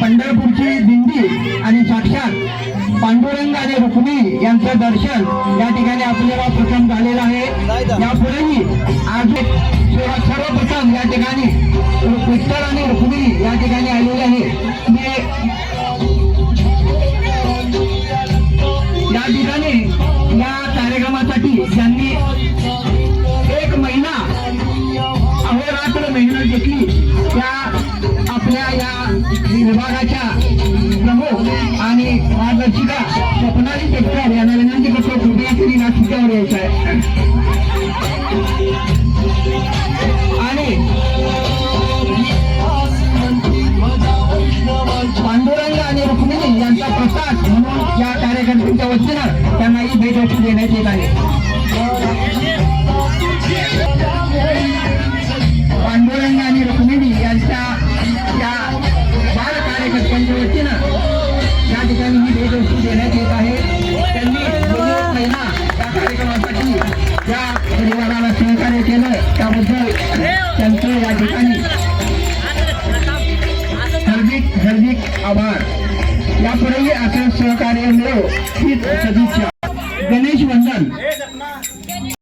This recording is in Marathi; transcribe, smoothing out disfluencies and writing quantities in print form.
पंढरपूरची दिंडी आणि साक्षात पांडुरंग आणि रुक्मिणी यांचं दर्शन या ठिकाणी आपल्याला प्रथम झालेलं आहे। यापुढेही आज सर्वप्रथम या ठिकाणी विठ्ठल आणि रुक्मिणी या ठिकाणी आलेले आहे। या ठिकाणी या कार्यक्रमासाठी ज्यांनी एक महिना अहोरात्र मेहनत घेतली त्या आपल्या या विभागाच्या प्रमुख आणि मार्गदर्शिका स्वप्नाली टेक्कर यांना विनंती करतो कृपया नाशिकावर यायचं आहे। आणि भेटवस्तू देण्यात येत आहे. पांडुरंग आणि रुक्मिणी यांच्या या बाल कार्यकर्त्यांच्या वतीनं या ठिकाणी ही भेटवस्तू देण्यात येत आहे. त्यांनी गेली एक महिना या कार्यक्रमासाठी या परिवाराला सहकार्य केलं त्याबद्दल त्यांचं या ठिकाणी हार्दिक आभार. यापुढेही असं सहकार्य मिळो हीच सदिच्छा. गणेश वंदन